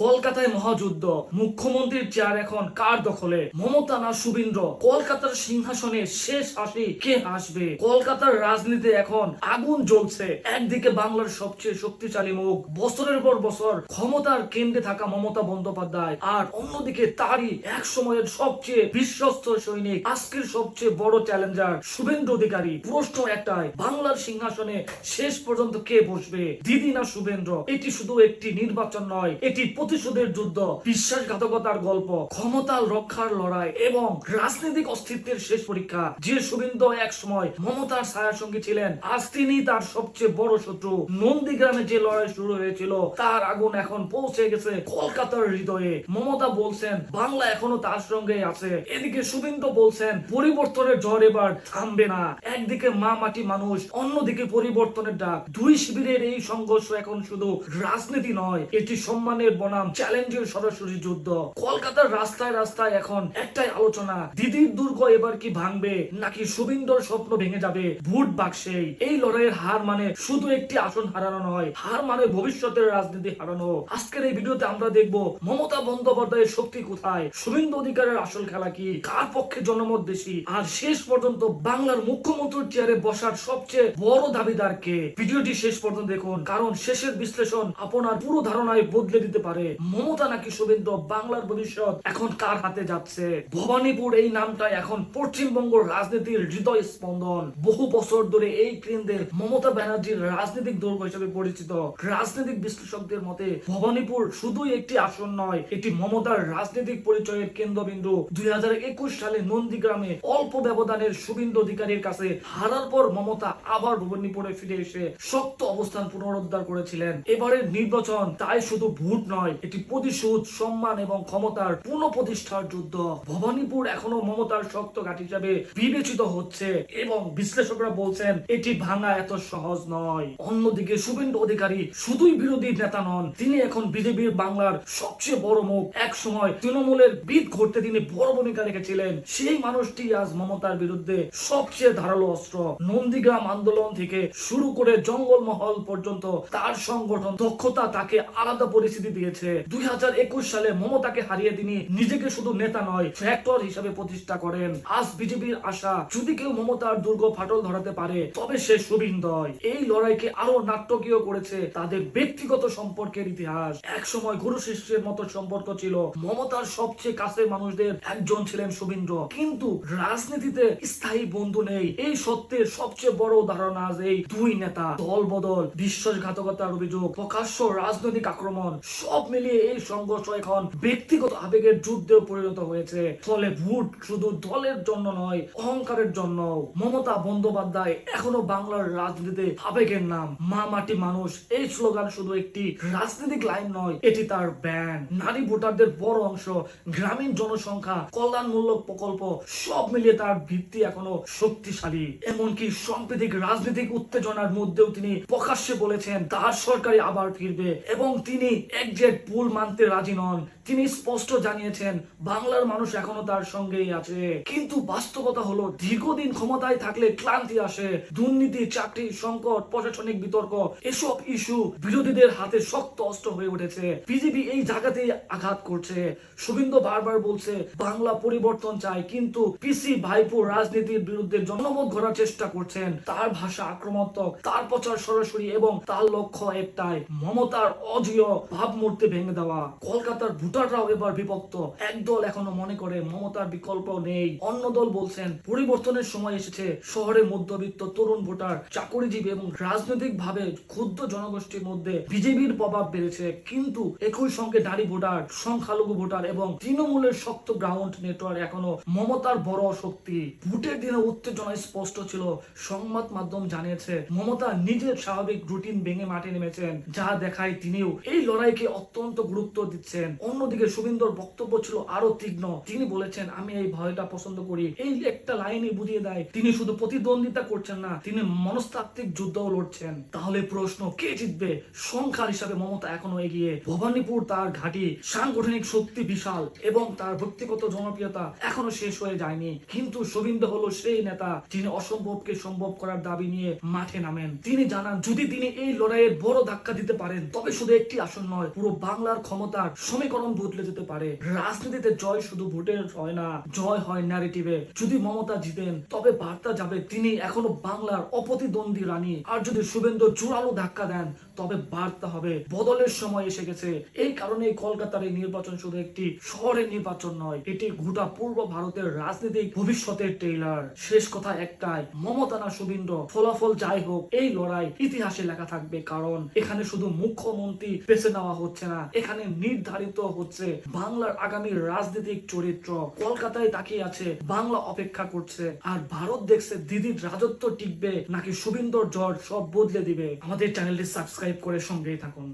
কলকাতায় মহাযুদ্ধ, মুখ্যমন্ত্রীর চেয়ার এখন কার দখলে? মমতা না শুভেন্দ্র? কলকাতার সিংহাসনে শেষ হাসি কে হাসবে? কলকাতার রাজনীতি এখন আগুন জ্বলছে। একদিকে বাংলার সবচেয়ে শক্তিশালী মুখ, বছরের পর বছর ক্ষমতার কেন্দ্রে থাকা মমতা বন্দ্যোপাধ্যায়, আর অন্যদিকে তারই এক সময়ের সবচেয়ে বিশ্বস্ত সৈনিক, আজকের সবচেয়ে বড় চ্যালেঞ্জার শুভেন্দু অধিকারী। প্রশ্ন একটাই, বাংলার সিংহাসনে শেষ পর্যন্ত কে বসবে, দিদি না শুভেন্দ্র? এটি শুধু একটি নির্বাচন নয়, এটি প্রতিশোধের যুদ্ধ, বিশ্বাসঘাতকতার গল্প, ক্ষমতা রক্ষার লড়াই এবং রাজনৈতিক অস্তিত্বের শেষ পরীক্ষা। যে শুভেন্দু এক সময় মমতার ছায়া সঙ্গী ছিলেন, আজ তিনি তার সবচেয়ে বড় শত্রু। নন্দীগ্রামে যে লড়াই শুরু হয়েছিল তার আগুন এখন পৌঁছে গেছে কলকাতার হৃদয়ে। মমতা বলছেন বাংলা এখনো তার সঙ্গে আছে, এদিকে শুভেন্দু বলছেন পরিবর্তনের ঝড় এবার থামবে না। একদিকে মা মাটি মানুষ, অন্যদিকে পরিবর্তনের ডাক। দুই শিবিরের এই সংঘর্ষ এখন শুধু রাজনীতি নয়, এটি সম্মানের বনাম চ্যালেঞ্জের সরাসরি যুদ্ধ। কলকাতার রাস্তায় রাস্তায় এখন একটাই আলোচনা, দিদির দুর্গ এবার কি ভাঙবে নাকি শুভেন্দুর স্বপ্ন ভেঙে যাবে ভোট বাক্সেই? এই লড়াইয়ের হার মানে শুধু একটি আসন হারানো নয়, হার মানে ভবিষ্যতের রাজনীতি হারানো। আজকের এই ভিডিওতে আমরা দেখব মমতা বন্দ্যোপাধ্যায়ের শক্তি কোথায়, শুভেন্দু অধিকারের আসল খেলা কি, কার পক্ষে জনমত বেশি, আর শেষ পর্যন্ত বাংলার মুখ্যমন্ত্রীর চেয়ারে বসার সবচেয়ে বড় দাবিদার কে। ভিডিওটি শেষ পর্যন্ত দেখুন, কারণ শেষের বিশ্লেষণ আপনার পুরো ধারণায় বদলে দিতে পারে। মমতা নাকি শুভেন্দু, বাংলার ভবিষ্যৎ এখন কার হাতে যাচ্ছে? ভবানীপুর এই নামটা এখন পশ্চিমবঙ্গ রাজনীতির হৃদয় স্পন্দন। বহু বছর ধরে এই কেন্দ্রে মমতা ব্যানার্জির রাজনৈতিক দুর্গ হিসেবে পরিচিত। রাজনৈতিক বিশ্লেষকদের মতে ভবানীপুর শুধুই একটি আসন নয়, এটি মমতার রাজনৈতিক পরিচয়ের কেন্দ্রবিন্দু। 2021 সালে নন্দীগ্রামে অল্প ব্যবধানের শুভেন্দু অধিকারীর কাছে হারার পর মমতা আবার ভবানীপুরে ফিরে এসে শক্ত অবস্থান পুনরুদ্ধার করেছিলেন। এবারের নির্বাচন তাই শুধু ভোট নয়, এটি প্রতিশোধ, সম্মান এবং ক্ষমতার পুনঃপ্রতিষ্ঠার যুদ্ধ। ভবানীপুর এখনো মমতার শক্ত ঘাঁটি হিসেবে বিবেচিত হচ্ছে এবং বিশ্লেষকরা বলছেন এটি ভাঙা এত সহজ নয়। অন্যদিকে শুভেন্দু অধিকারী শুধুই বিরোধী নেতা নন, তিনি এখন বিজেপির বাংলার সবচেয়ে বড় মুখ। এক সময় তৃণমূলের বিদ ঘটতে তিনি বড় ভূমিকা রেখেছিলেন। সেই মানুষটি আজ মমতার বিরুদ্ধে সবচেয়ে ধারালো অস্ত্র। নন্দীগ্রাম আন্দোলন থেকে শুরু করে জঙ্গলমহল পর্যন্ত তার সংগঠন দক্ষতা তাকে আলাদা পরিস্থিতি দিয়েছে। 2021 সালে মমতাকে হারিয়ে তিনি নিজেকে শুধু নেতা নয়, ফ্যাক্টর হিসেবে প্রতিষ্ঠা করেন। আজ বিজেপির আশা, যদি কেউ মমতার দুর্গ ফাটল ধরাতে পারে তবে সে শুভেন্দুই। এই লড়াইকে আরো নাটকীয় করেছে তাদের ব্যক্তিগত সম্পর্কের ইতিহাস। এক সময় গুরু শিষ্যের মতো সম্পর্ক ছিল। মমতার সবচেয়ে কাছের মানুষদের একজন ছিলেন শুভেন্দু, কিন্তু রাজনীতিতে স্থায়ী বন্ধু নেই। এই সত্যের সবচেয়ে বড় উদাহরণ আজ এই দুই নেতা। দল বদল, বিশ্বাসঘাতকতার অভিযোগ, প্রকাশ্য রাজনৈতিক আক্রমণ, সব মিলিয়ে এই সংঘর্ষ এখন ব্যক্তিগত আবেগের যুদ্ধে পরিণত হয়েছে। ফলে ভোট শুধু দলের জন্য নয়, অহংকারের জন্য। মমতা বন্দ্যোপাধ্যায় এখনো বাংলার রাজনীতিতে আবেগের নাম। মা মাটি মানুষ এই স্লোগান শুধু একটি রাজনৈতিক লাইন নয়, এটি তার ব্যান্ড। নারী ভোটারদের বড় অংশ, গ্রামীণ জনসংখ্যা, কল্যাণমূলক প্রকল্প, সব মিলিয়ে তার ভিত্তি এখনো শক্তিশালী। এমনকি সাম্প্রতিক রাজনৈতিক উত্তেজনার মধ্যেও তিনি প্রকাশ্যে বলেছেন তার সরকারি আবার ফিরবে এবং তিনি একজেট পুল মানতে রাজি নন। তিনি স্পষ্ট জানিয়েছেন বাংলার মানুষ এখনো তার সঙ্গেই আছে। কিন্তু বাস্তবতা হলো দীর্ঘদিন ক্ষমতায় থাকলে ক্লান্তি আসে। দুর্নীতি, চাকরি, সংকট, প্রশাসনিক বিতর্ক, এসব ইস্যু বিরোধীদের হাতে শক্ত অস্ত্র হয়ে উঠেছে। বিজেপি এই জায়গাতেই আঘাত করছে। শুভেন্দু বারবার বলছে বাংলা পরিবর্তন চায়, কিন্তু পিসি ভাইপো রাজনীতির বিরুদ্ধে জনমত গড়ার চেষ্টা করছেন। তার ভাষা আক্রমণাত্মক, তার প্রচার সরাসরি এবং তার লক্ষ্য একটাই, মমতার অজেয় ভাবমূর্তি ভেঙে দেওয়া। কলকাতার ভোটাররাও এবার বিভক্ত। একদল এখনো মনে করে মমতার বিকল্প নেই, অন্য দল বলছেন পরিবর্তনের সময় এসেছে। শহরের মধ্যবিত্ত তরুণ ভোটার, চাকরিজীবী এবং রাজনৈতিক ভাবে ক্ষুদ্র জনগোষ্ঠীর মধ্যে বিজেপির প্রভাব বেড়েছে, কিন্তু একই সঙ্গে নারী ভোটার, সংখ্যালঘু ভোটার এবং তৃণমূলের শক্ত গ্রাউন্ড নেটওয়ার্ক এখনো মমতার বড় শক্তি। ভোটের দিনে উত্তেজনা স্পষ্ট ছিল। সংবাদ মাধ্যম জানিয়েছে মমতা নিজের স্বাভাবিক রুটিন ভেঙে মাঠে নেমেছেন, যা দেখায় তিনিও এই লড়াইকে অত্যন্ত গুরুত্ব দিচ্ছেন। অন্য অন্যদিকে শুভেন্দুর বক্তব্য ছিল আরো তীক্ষ্ণ। তিনি বলেছেন, আমি এই ভয়টা পছন্দ করি। এই একটা লাইনে বুঝিয়ে দেয় তিনি শুধু প্রতিদ্বন্দ্বিতা করছেন না, তিনি মনস্তাত্ত্বিক যুদ্ধও লড়ছেন। তাহলে প্রশ্ন, কে জিতবে? সংখ্যার হিসাবে মমতা এখনো এগিয়ে। ভবানীপুর তার ঘাঁটি, সাংগঠনিক শক্তি বিশাল এবং তার ব্যক্তিগত জনপ্রিয়তা এখনো শেষ হয়ে যায়নি। কিন্তু শুভেন্দু হলো সেই নেতা যিনি অসম্ভবকে সম্ভব করার দাবি নিয়ে মাঠে নামেন। তিনি জানান, যদি তিনি এই লড়াইয়ের বড় ধাক্কা দিতে পারেন তবে শুধু একটি আসন নয়, পুরো বাংলার ক্ষমতার সমীকরণ বদলে যেতে পারে। রাজনীতিতে জয় শুধু ভোটের হয় না, জয় হয় ন্যারেটিভে। যদি মমতা জিতেন তবে বার্তা যাবে তিনি এখনো বাংলার অপ্রতিদ্বন্দ্বী রানী, আর যদি শুভেন্দু জোরালো ধাক্কা দেন তবে বার্তা হবে বদলের সময় এসে গেছে। এই কারণে কলকাতার এই নির্বাচন শুধু একটি শহরের নির্বাচন নয়, এটি গোটা পূর্ব ভারতের রাজনৈতিক ভবিষ্যতের ট্রেইলার। শেষ কথা একটাই, মমতা না শুভেন্দু, ফলাফল যাই হোক এই লড়াই ইতিহাসে লেখা থাকবে। কারণ এখানে শুধু মুখ্যমন্ত্রী বেছে নেওয়া হচ্ছে না, এখানে নির্ধারিত হচ্ছে বাংলার আগামী রাজনৈতিক চরিত্র। কলকাতায় তাকিয়ে আছে, বাংলা অপেক্ষা করছে, আর ভারত দেখছে দিদির রাজত্ব টিকবে নাকি শুভেন্দুর জ্বর সব বদলে দিবে। আমাদের চ্যানেলটি সাবস্ক্রাইব করে সঙ্গেই থাকুন।